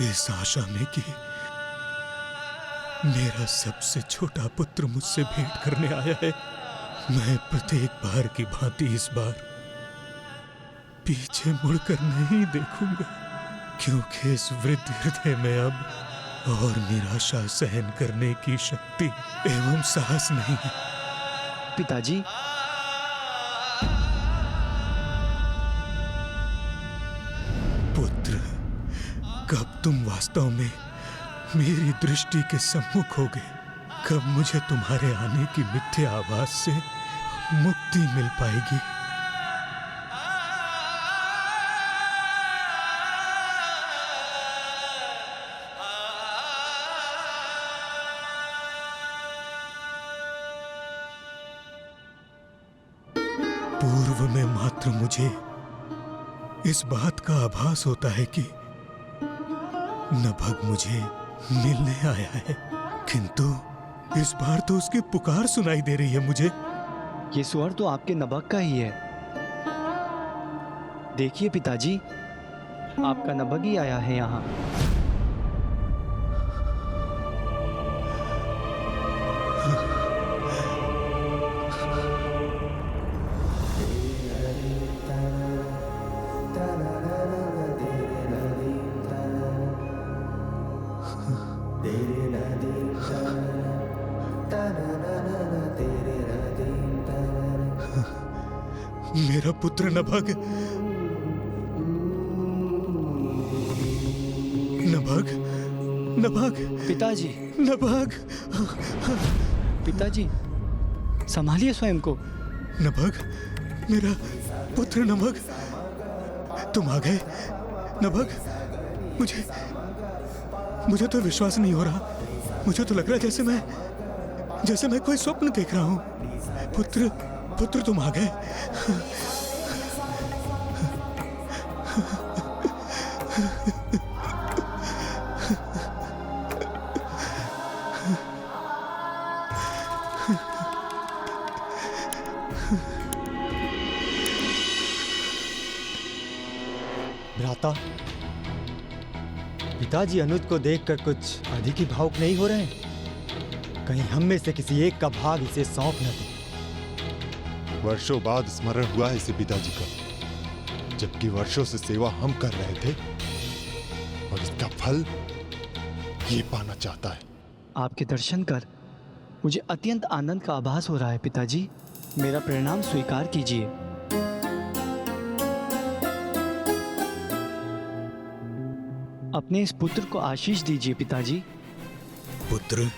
[SPEAKER 9] इस आशा में कि मेरा सबसे छोटा पुत्र मुझसे भेंट करने आया है, मैं प्रत्येक बार की भांति इस बार पीछे मुड़कर नहीं देखूंगा, क्योंकि इस वृद्ध हृदय में अब और निराशा सहन करने की शक्ति एवं साहस नहीं है।
[SPEAKER 18] पिताजी,
[SPEAKER 9] पुत्र, कब तुम वास्तव में मेरी दृष्टि के सम्मुख होगे? कब मुझे तुम्हारे आने की मिथ्या आवाज से मुक्ति मिल पाएगी? पूर्व में मात्र मुझे इस बात का आभास होता है कि नभग मुझे मिलने आया है, किंतु इस बार तो उसकी पुकार सुनाई दे रही है मुझे।
[SPEAKER 18] ये स्वर तो आपके नभग का ही है। देखिए पिताजी, आपका नभग ही आया है यहाँ।
[SPEAKER 9] मेरा पुत्र नभग, नभग, नभग,
[SPEAKER 18] पिताजी,
[SPEAKER 9] नभग,
[SPEAKER 18] पिताजी, संभालिए स्वयं को।
[SPEAKER 9] नभग, मेरा पुत्र नभग, तुम आ गए। नभग, मुझे तो विश्वास नहीं हो रहा। मुझे तो लग रहा है जैसे मैं कोई स्वप्न देख रहा हूँ। पुत्र तुम आ गए।
[SPEAKER 14] भ्राता, पिताजी अनुज को देखकर कुछ अधिक ही भावुक नहीं हो रहे हैं? कहीं हम में से किसी एक का भाग इसे सौंप न दे।
[SPEAKER 17] वर्षों बाद स्मरण हुआ है इसे पिताजी का, जबकि वर्षों से सेवा हम कर रहे थे और इसका फल ये पाना चाहता है।
[SPEAKER 18] आपके दर्शन कर मुझे अत्यंत आनंद का आभास हो रहा है पिताजी। मेरा प्रणाम स्वीकार कीजिए। अपने इस पुत्र को आशीष दीजिए पिताजी।
[SPEAKER 9] पुत्र,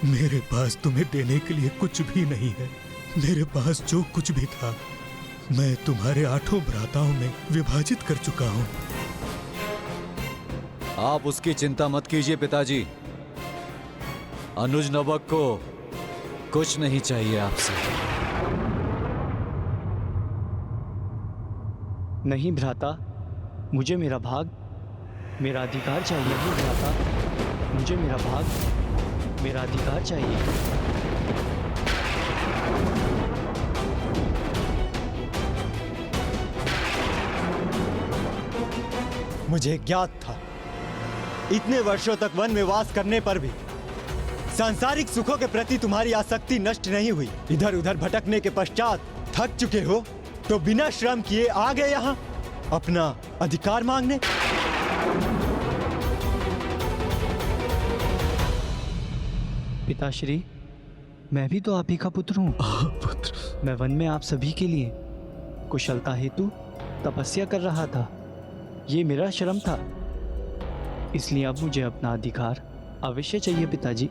[SPEAKER 9] मेरे पास तुम्हें देने के लिए कुछ भी नहीं है। मेरे पास जो कुछ भी था मैं तुम्हारे 8 भ्राताओं में विभाजित कर चुका हूं।
[SPEAKER 1] आप उसकी चिंता मत कीजिए पिताजी। अनुज नभग को कुछ नहीं चाहिए आपसे।
[SPEAKER 18] नहीं भ्राता, मुझे मेरा भाग, मेरा अधिकार चाहिए। नहीं भ्राता, मुझे मेरा भाग, मेरा अधिकार चाहिए।
[SPEAKER 14] मुझे ज्ञात था, इतने वर्षों तक वन में वास करने पर भी सांसारिक सुखों के प्रति तुम्हारी आसक्ति नष्ट नहीं हुई। इधर उधर भटकने के पश्चात थक चुके हो तो बिना श्रम किए आ गए यहाँ अपना अधिकार मांगने।
[SPEAKER 18] पिताश्री, मैं भी तो आप ही का पुत्र हूँ।
[SPEAKER 9] पुत्र,
[SPEAKER 18] मैं वन में आप सभी के लिए कुशलता हेतु तपस्या कर रहा था। ये मेरा श्रम था, इसलिए अब मुझे अपना अधिकार अवश्य चाहिए पिताजी।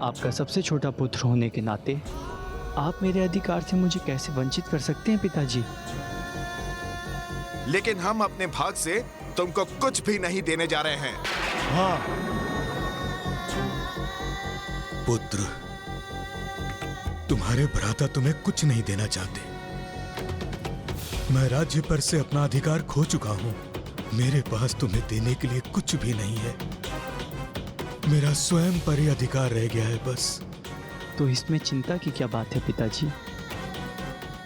[SPEAKER 18] आपका सबसे छोटा पुत्र होने के नाते आप मेरे अधिकार से मुझे कैसे वंचित कर सकते हैं पिताजी?
[SPEAKER 16] लेकिन हम अपने भाग से तुमको कुछ भी नहीं देने जा रहे हैं।
[SPEAKER 14] हाँ
[SPEAKER 9] पुत्र, तुम्हारे भ्राता तुम्हें कुछ नहीं देना चाहते,
[SPEAKER 15] मैं राज्य पर से अपना अधिकार खो चुका हूँ। मेरे पास तुम्हें देने के लिए कुछ भी नहीं है। मेरा स्वयं पर ही अधिकार रह गया है बस।
[SPEAKER 18] तो इसमें चिंता की क्या बात है पिताजी?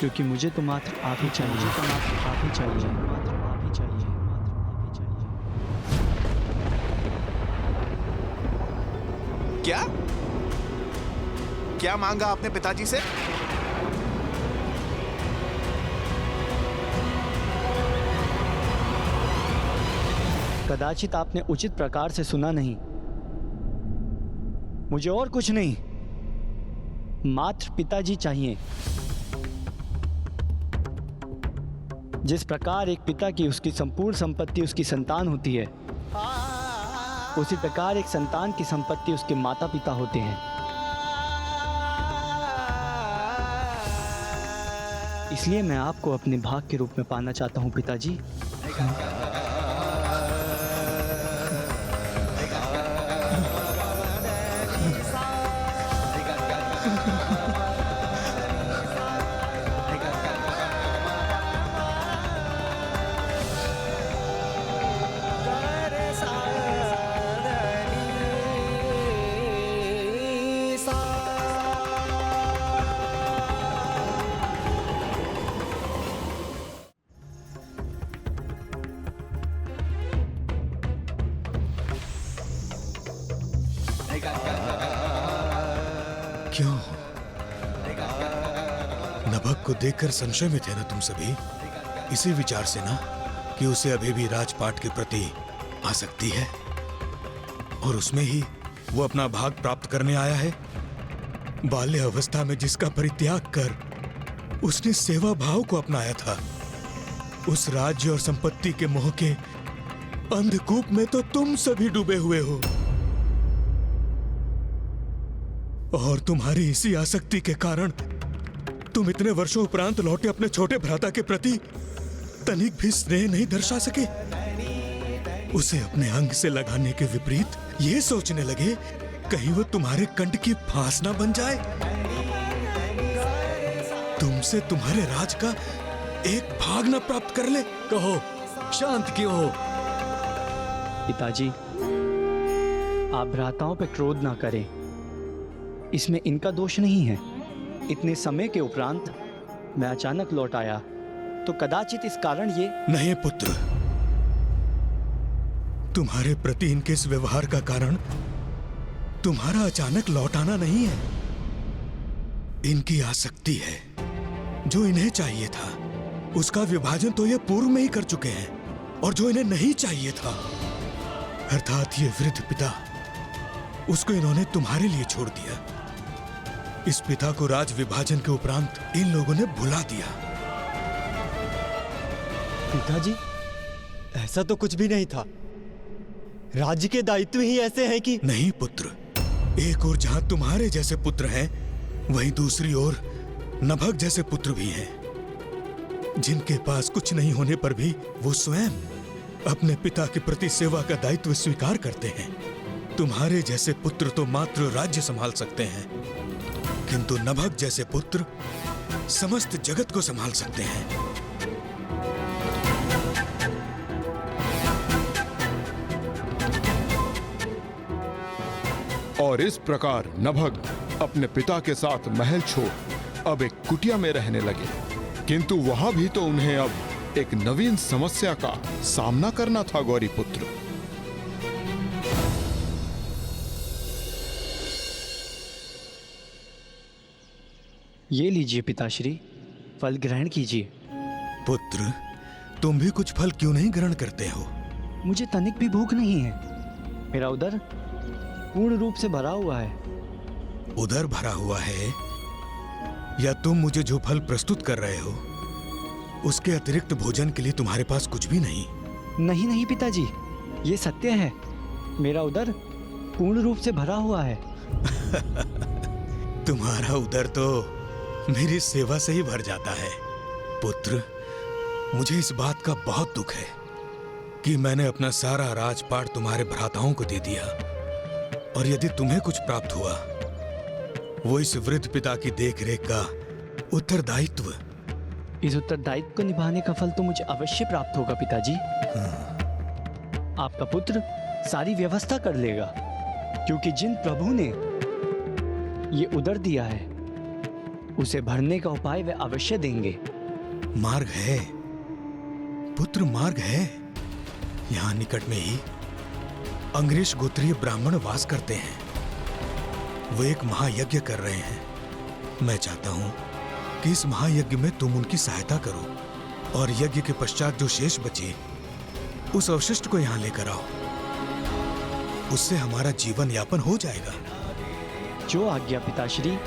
[SPEAKER 18] क्योंकि मुझे तो मात्र आप ही चाहिए, मुझे तो मात्र आप ही चाहिए, मात्र आप ही चाहिए, मात्र आप ही चाहिए।
[SPEAKER 16] क्या क्या मांगा आपने पिताजी से?
[SPEAKER 18] कदाचित आपने उचित प्रकार से सुना नहीं। मुझे और कुछ नहीं, मात्र पिताजी चाहिए। जिस प्रकार एक पिता की उसकी संपूर्ण संपत्ति उसकी संतान होती है, उसी प्रकार एक संतान की संपत्ति उसके माता पिता होते हैं। इसलिए मैं आपको अपने भाग के रूप में पाना चाहता हूं पिताजी।
[SPEAKER 15] क्यों? नभग को देखकर संशय में थे ना तुम सभी? इसी विचार से ना कि उसे अभी भी राजपाट के प्रति आसक्ति है और उसमें ही वो अपना भाग प्राप्त करने आया है। बाल्य अवस्था में जिसका परित्याग कर उसने सेवा भाव को अपनाया था, उस राज्य और संपत्ति के मोह के अंधकूप में तो तुम सभी डूबे हुए हो। और तुम्हारी इसी आसक्ति के कारण तुम इतने वर्षों उपरांत लौटे अपने छोटे भ्राता के प्रति तनिक भी स्नेह नहीं दर्शा सके। उसे अपने अंग से लगाने के विपरीत ये सोचने लगे कहीं वो तुम्हारे कंठ की फांस ना बन जाए, तुमसे तुम्हारे राज का एक भाग ना प्राप्त कर ले।
[SPEAKER 20] कहो, शांत क्यों हो?
[SPEAKER 18] पिताजी, आप भ्राताओं पे क्रोध ना करें। इसमें इनका दोष नहीं है। इतने समय के उपरांत मैं अचानक लौट आया तो कदाचित इस कारण ये
[SPEAKER 15] नहीं पुत्र, तुम्हारे प्रति इनके इस व्यवहार का कारण तुम्हारा अचानक लौट आना नहीं है। इनकी आसक्ति है। जो इन्हें चाहिए था उसका विभाजन तो ये पूर्व में ही कर चुके हैं, और जो इन्हें नहीं चाहिए था अर्थात ये वृद्ध पिता, उसको इन्होंने तुम्हारे लिए छोड़ दिया। इस पिता को राज विभाजन के उपरांत इन लोगों ने भुला दिया।
[SPEAKER 14] पिताजी, ऐसा तो कुछ भी नहीं था। राज्य के दायित्व ही ऐसे हैं कि
[SPEAKER 15] नहीं पुत्र, एक ओर जहां तुम्हारे जैसे पुत्र हैं, वहीं दूसरी ओर नभग जैसे पुत्र भी हैं, जिनके पास कुछ नहीं होने पर भी वो स्वयं अपने पिता के प्रति सेवा का दायित्व स्वीकार करते हैं। तुम्हारे जैसे पुत्र तो मात्र राज्य संभाल सकते हैं, किंतु नभग जैसे पुत्र समस्त जगत को संभाल सकते हैं।
[SPEAKER 8] और इस प्रकार नभग अपने पिता के साथ महल छोड़ अब एक कुटिया में रहने लगे, किंतु वहां भी तो उन्हें अब एक नवीन समस्या का सामना करना था। गौरी पुत्र,
[SPEAKER 18] ये लीजिए पिताश्री, फल ग्रहण कीजिए।
[SPEAKER 15] पुत्र, तुम भी कुछ फल क्यों नहीं ग्रहण करते हो?
[SPEAKER 18] मुझे तनिक भी भूख नहीं है। मेरा उदर पूर्ण रूप से भरा हुआ है।
[SPEAKER 15] उदर भरा हुआ है या तुम मुझे जो फल प्रस्तुत कर रहे हो उसके अतिरिक्त भोजन के लिए तुम्हारे पास कुछ भी नहीं?
[SPEAKER 18] नहीं नहीं पिताजी, ये सत्य है। मेरा उदर पूर्ण रूप से भरा हुआ है।
[SPEAKER 15] तुम्हारा उदर तो मेरी सेवा से ही भर जाता है। पुत्र, मुझे इस बात का बहुत दुख है कि मैंने अपना सारा राजपाट तुम्हारे भ्राताओं को दे दिया, और यदि तुम्हें कुछ प्राप्त हुआ वो इस वृद्ध पिता की देखरेख का उत्तरदायित्व
[SPEAKER 18] इस उत्तरदायित्व को निभाने का फल तो मुझे अवश्य प्राप्त होगा पिताजी। आपका पुत्र सारी व्यवस्था कर लेगा, क्योंकि जिन प्रभु ने ये उदर दिया है उसे भरने का उपाय वे अवश्य देंगे।
[SPEAKER 15] मार्ग है पुत्र, मार्ग है। यहाँ निकट में ही अंग्रेज गोत्रीय ब्राह्मण वास करते हैं। वो एक महायज्ञ कर रहे हैं। मैं चाहता हूं कि इस महायज्ञ में तुम उनकी सहायता करो और यज्ञ के पश्चात जो शेष बचे उस अवशिष्ट को यहाँ लेकर आओ। उससे हमारा जीवन यापन हो जाएगा।
[SPEAKER 18] जो आज्ञा पिताश्री।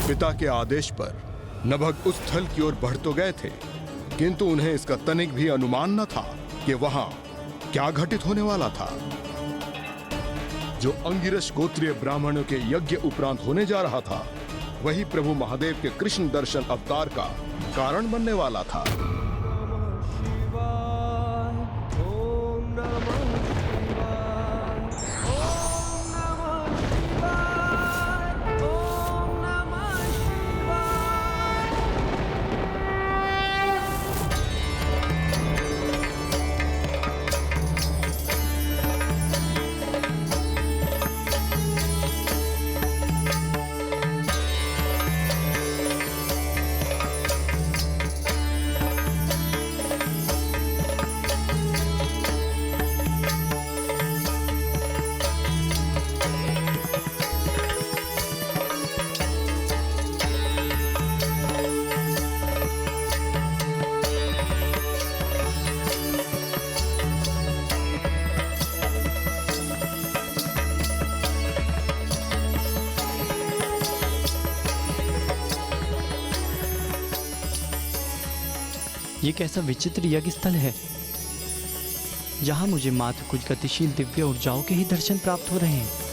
[SPEAKER 8] पिता के आदेश पर नभग उस स्थल की ओर बढ़ तो गए थे, किंतु उन्हें इसका तनिक भी अनुमान न था कि वहां क्या घटित होने वाला था। जो अंगिरस गोत्रीय ब्राह्मणों के यज्ञ उपरांत होने जा रहा था, वही प्रभु महादेव के कृष्ण दर्शन अवतार का कारण बनने वाला था।
[SPEAKER 18] ये कैसा विचित्र यज्ञ स्थल है जहां मुझे मात्र कुछ गतिशील दिव्य ऊर्जाओं के ही दर्शन प्राप्त हो रहे हैं।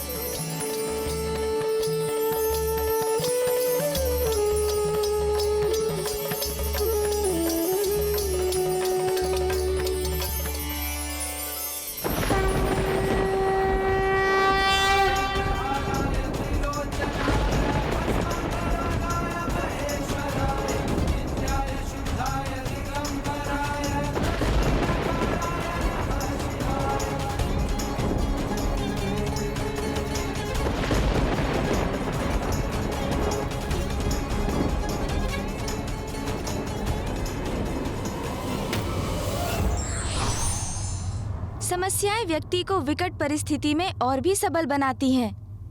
[SPEAKER 6] समस्याएं व्यक्ति को विकट परिस्थिति में और भी सबल बनाती हैं।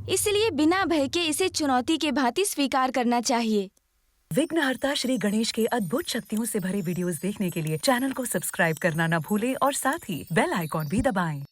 [SPEAKER 6] इसलिए बिना भय के इसे चुनौती के भांति स्वीकार करना चाहिए।
[SPEAKER 2] विघ्नहर्ता श्री गणेश के अद्भुत शक्तियों से भरे वीडियोस देखने के लिए चैनल को सब्सक्राइब करना न भूलें और साथ ही बेल आइकॉन भी दबाएं।